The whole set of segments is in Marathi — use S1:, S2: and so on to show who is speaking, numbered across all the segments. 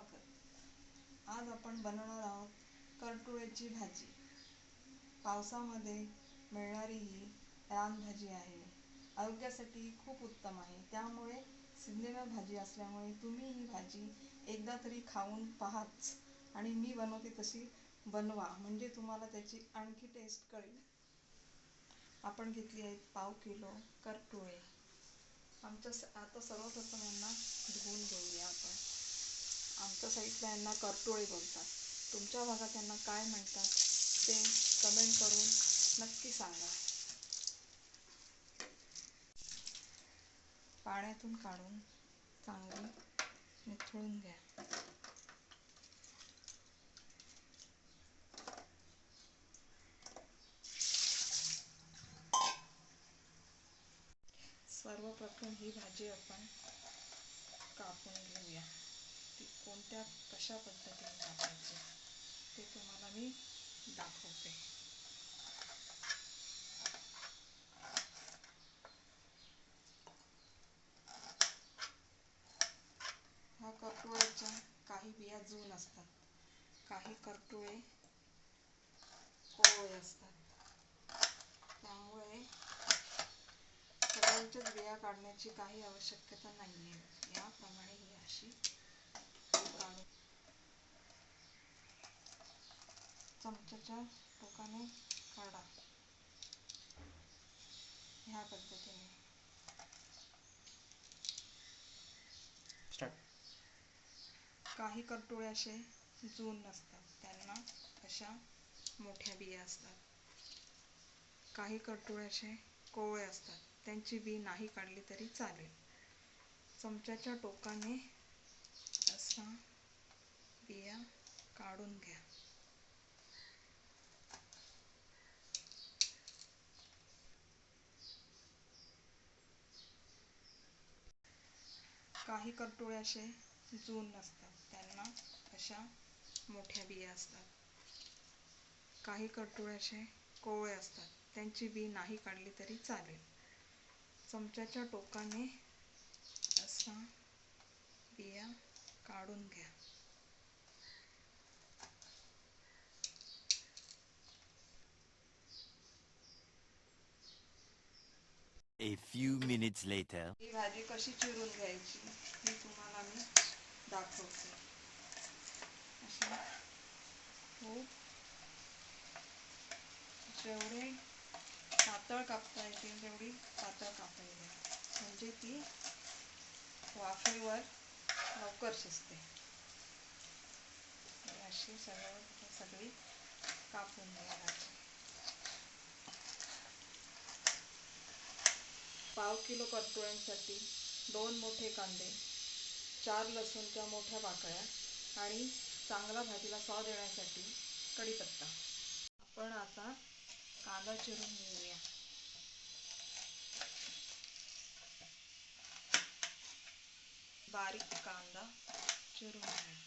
S1: स्वागत। आज आपण बनवणार आहोत करटुळ्याची भाजी। पावसामध्ये मिळणारी ही रानभाजी आहे, आरोग्यासाठी खूप उत्तम आहे। त्यामुळे सिजनल भाजी असल्यामुळे तुम्ही ही भाजी एकदा तरी खाऊन पाहाच आणि मी बनवते तशी बनवा, म्हणजे तुम्हाला त्याची आणखी टेस्ट कळेल। आपण घेतली आहेत पाव किलो करटुळे। आता सर्वप्रथम यांना धुवून घेऊया आपण। आमच्या साईडला यांना करटुळे बोलतात, तुमच्या भागात यांना काय म्हणतात ते कमेंट करून नक्की सांगा। पाण्यातून काढून चांगली निथळून घ्या। सर्वप्रथम ही भाजी आपण कापून घेऊया। ती कशा पद्धतीने कापायची ते तुम्हाला मी दाखवते। ह्या करटुळ्याच्या काही बिया जून असतात, काही करटुळे कोवळे असतात। त्यामुळे सगळ्यांच्याच बिया काढण्याची काही आवश्यकता नाही आहे। याप्रमाणे ही अशी काढून चमच्याच्या टोकाने काढा, ह्या पद्धतीने। काही करटुळे असे जून नसतात, त्यांना अशा मोठ्या बिया असतात। काही करटुळे असे कोवळे असतात, त्यांची बी नाही काढली तरी चालेल। चमच्याच्या टोकाने असा बिया काढून घ्या। काही करटुळे असे जून नसतात, त्यांना अशा मोठ्या बिया असतात। काही करटुळे असे कोवळे असतात, त्यांची बी नाही काढली तरी चालेल। चमच्याच्या टोकाने असा बिया काढून घ्या।
S2: A few minutes later.
S1: ही भाजी कशी चिरून घ्यायची हे तुम्हाला मी दाखवते। अशी खूप जेवढे पातळ कापता येतील तेवढी पातळ कापून घ्या, म्हणजे ती वाफेवर लवकर शिजते। अशी सगळी कापून घ्या। पाव किलो करटुळ्यांसाठी 2 मोठे कांदे, 4 लसूणच्या मोठ्या पाकळ्या आणि चांगला भाजीला स्वाद येण्यासाठी कढीपत्ता। आपण आता कांदा चिरून घेऊया। बारीक कांदा चिरून घ्या।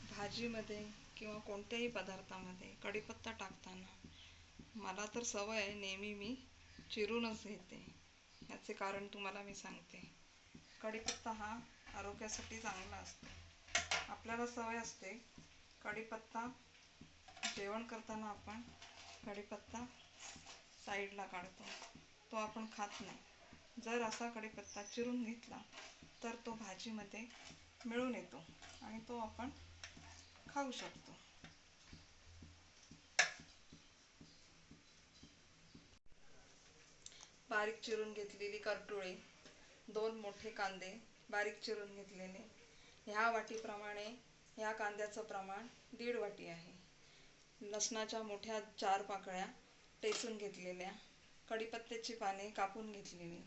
S1: भाजीमध्ये किंवा कोणत्याही पदार्थामध्ये कढीपत्ता टाकताना मला तर सवय आहे, नेहमी मी चिरूनच घेते। याचे कारण तुम्हाला मी सांगते। कढीपत्ता हा आरोग्यासाठी चांगला असतो। आपल्याला सवय असते कढीपत्ता जेवण करताना आपण कढीपत्ता साईडला काढतो, तो आपण खात नाही। जर असा कढीपत्ता चिरून घेतला तर तो भाजीमध्ये मिळून येतो आणि तो आपण खाऊ शकतो। बारीक चिरून घेतलेली करटुळे, 2 मोठे कांदे बारीक चिरून घेतलेले। ह्या वाटीप्रमाणे ह्या कांद्याचं प्रमाण 1.5 वाटी आहे। लसणाच्या मोठ्या 4 पाकळ्या टेचून घेतलेल्या, कढीपत्त्याची पाने कापून घेतलेली,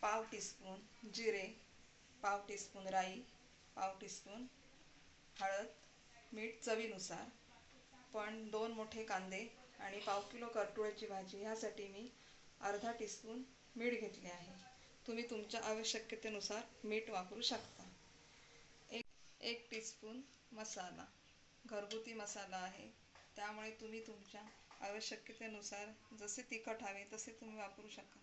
S1: पाव टीस्पून जिरे, पाव टीस्पून राई, पाव टीस्पून हळद, मीठ चवीनुसार। पण 2 मोठे कांदे आणि पाव किलो करटुळ्याची भाजी ह्यासाठी मी अर्धा टीस्पून मीठ घेतले आहे। तुम्ही तुमच्या आवश्यकतेनुसार मीठ वापरू शकता। 1 टीस्पून मसाला, घरगुती मसाला आहे, त्यामुळे तुम्ही तुमच्या आवश्यकतेनुसार जसे तिखट हवे तसे तुम्ही वापरू शकता.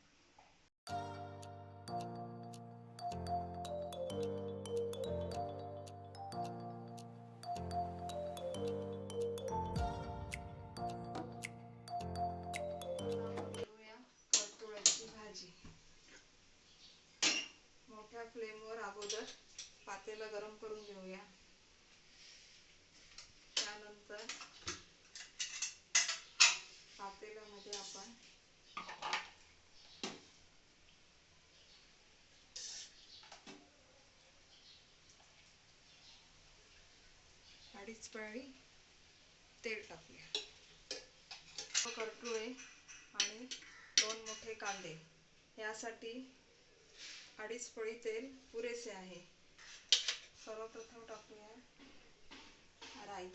S1: करटुळ्याची भाजी. मोठ्या फ्लेमवर अगोदर पातेलं गरम करून घेऊया. त्यानंतर पातेल्यामध्ये आपण अडीच पळी तेल टाकूया. करटुळे आणि 2 मोठे कांदे यासाठी 2.5 पळी तेल पुरेसे आहे. सर्वप्रथम टाकूया राई.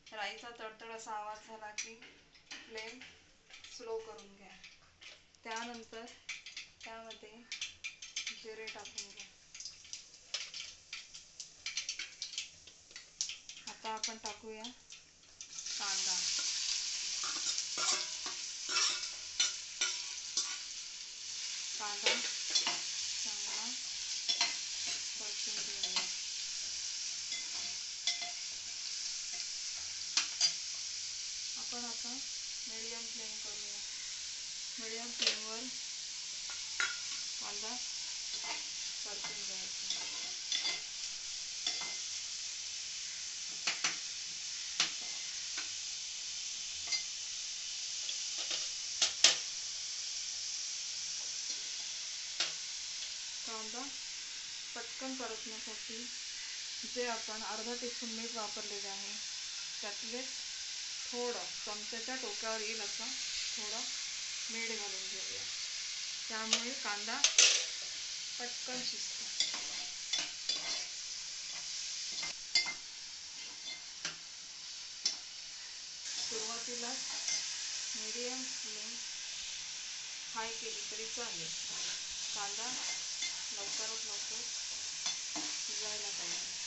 S1: राईचा तडतड असा आवाज झाला की फ्लेम स्लो करून घ्या. त्यानंतर त्यामध्ये जिरे टाकून घ्या. आता आपण टाकूया कांदा. कांदा चांगला परतून घेऊया. आपण आता मीडियम फ्लेम करूया. मीडियम फ्लेमवर कांदा परतून घ्यायचा. कांदा पटकन परतण्यासाठी जे आपण अर्धा टीस्पून मीठ वापरलेले आहे त्यातले थोडं चमच्याच्या टोकावर येईल असं थोडं मीठ घालून घेऊया. त्यामुळे कांदा पटकन शिजतो. सुरुवातीला मीडियम फ्लेम हाय केली तरी चालेल. कांदा लवकरात लवकर शिजायला पाहिजे.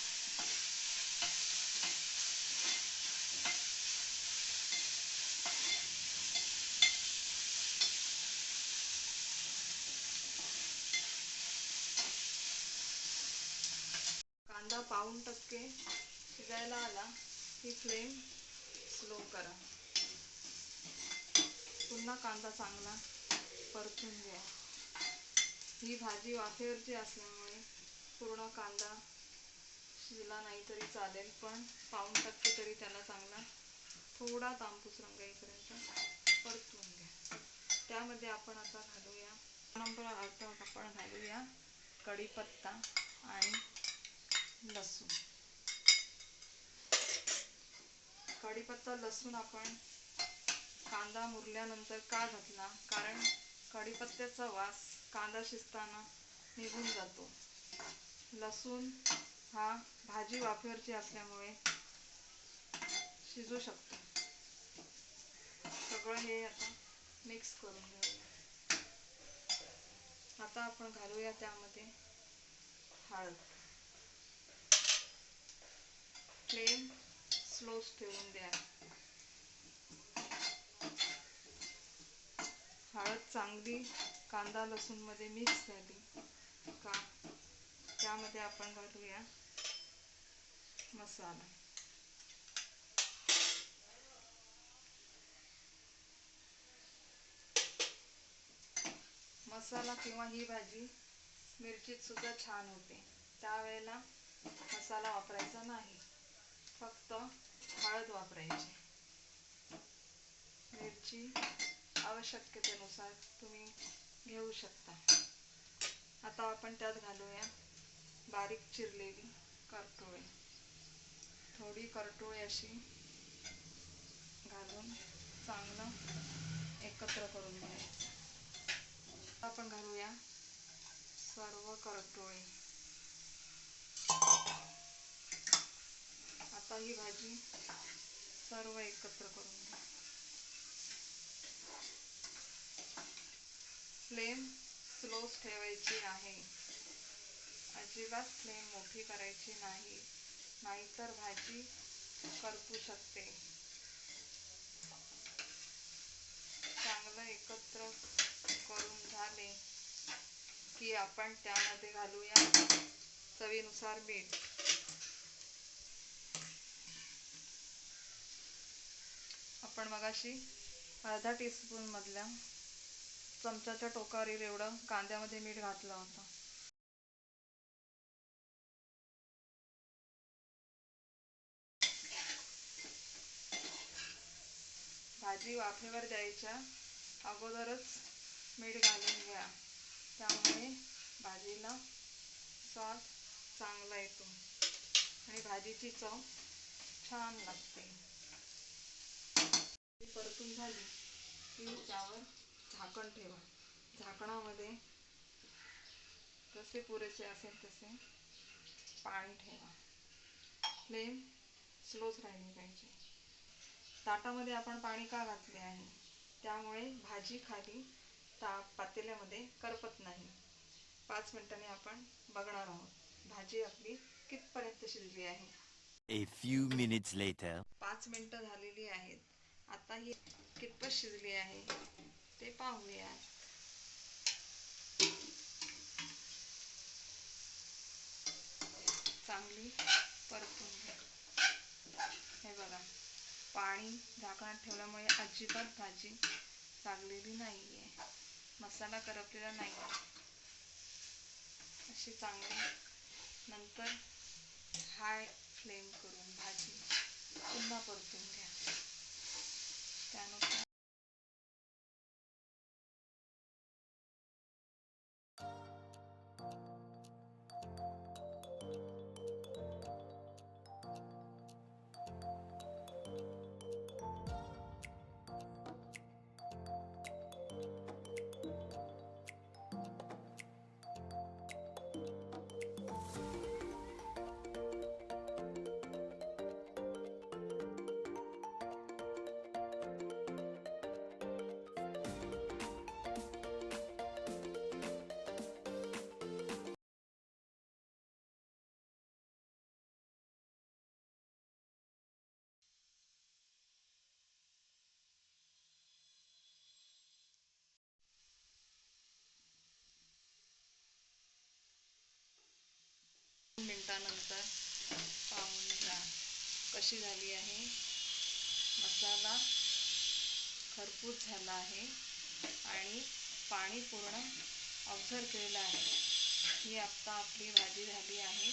S1: कांदा 1% शिजायला आला की फ्लेम स्लो करा. पुन्हा कांदा चांगला परतून घ्या. ही भाजी वाफेवरची असल्यामुळे पूर्ण कांदा शिजला नाही तरी चालेल, पण 1% तरी त्याला चांगला थोडा तांबूस रंग येईपर्यंत परतून घ्या. त्यामध्ये आपण आता घालूया आपण घालूया कढीपत्ता आणि लसूण. कढीपत्ता लसूण आपण कांदा मुरल्यानंतर का घातला, कारण कढीपत्त्याचा वास कांदा शिजताना निघून जातो. लसूण हा भाजी वाफेवरची असल्यामुळे शिजू शकतो. सगळं हे आता मिक्स करून घेऊया. आता आपण घालूया त्यामध्ये हळद. फ्लेम स्लो ठेवून द्या. हळद चांगली कांदा लसूण मध्ये मिक्स झाली का त्यामध्ये आपण घालूया मसाला. मसाला किंवा ही भाजी मिरचीत सुद्धा छान होते. त्यावेळेला मसाला वापरायचा नाही, फक्त हळद वापरायची. मिरची आवश्यकतेनुसार तुम्ही घेऊ शकता. आता आपण त्यात घालूया बारीक चिरलेली करटुळे. थोडी करटुळे अशी घालून चांगलं एकत्र करून घ्यायचं. आपण घालूया सर्व करटुळे. आता ही भाजी सर्व एकत्र करून घ्या. फ्लेम स्लो ठेवायची आहे. अजिबात फ्लेम मोठी करायची नाही, नाहीतर भाजी करपू शकते. एकत्र करून झाले की आपण त्यामध्ये घालूया चवीनुसार मीठ. आपण मगाशी अर्धा टीस्पून मधल्या चमच्याच्या टोकावरील एवढं कांद्यामध्ये मीठ घातलं होतं. भाजी वाफेवर द्यायच्या अगोदरच मीठ घालून घ्या, त्यामुळे भाजीला स्वाद चांगला येतो आणि भाजीची चव छान लागते. परतून झाली की त्यावर झाकण ठेवा. झाकणामध्ये जसे पुरेसे असेल तसे पाणी ठेवा. फ्लेम स्लोच राहिली पाहिजे. ताटामध्ये आपण पाणी का घातले आहे, त्यामुळे भाजी खाली पातेल्यामध्ये करपत नाही. 5 मिनिटांनी आपण बघणार आहोत भाजी आपली कितपर्यंत शिजली आहे.
S2: A few minutes later.
S1: 5 मिनिटं झालेली आहेत. आता ही कितपत शिजली आहे ते पाहूया. चांगली परतून घ्या. हे बघा, पाणी झाकणात ठेवल्यामुळे अजिबात भाजी लागलेली नाहीये, मसाला करपलेला नाही. अशी चांगली नंतर हाय फ्लेम करून भाजी पुन्हा परतून घ्या. त्यानुसार मिनिटानंतर पाहून घ्या कशी झाली आहे. मसाला खरपूस झाला आहे आणि पाणी पूर्ण ऑब्झर्व केलेलं आहे. ही आता आपली भाजी झाली आहे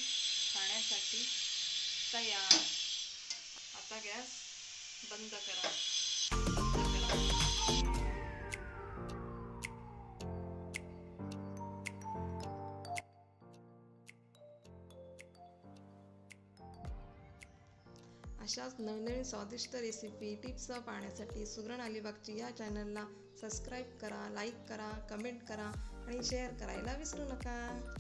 S1: खाण्यासाठी तयार. आता गॅस बंद करा. अशाच नवनवीन स्वादिष्ट रेसिपी टिप्स पाहण्यासाठी सुगरण अलिबागची या चॅनलला सबस्क्राईब करा, लाईक करा, कमेंट करा आणि शेअर करायला विसरू नका.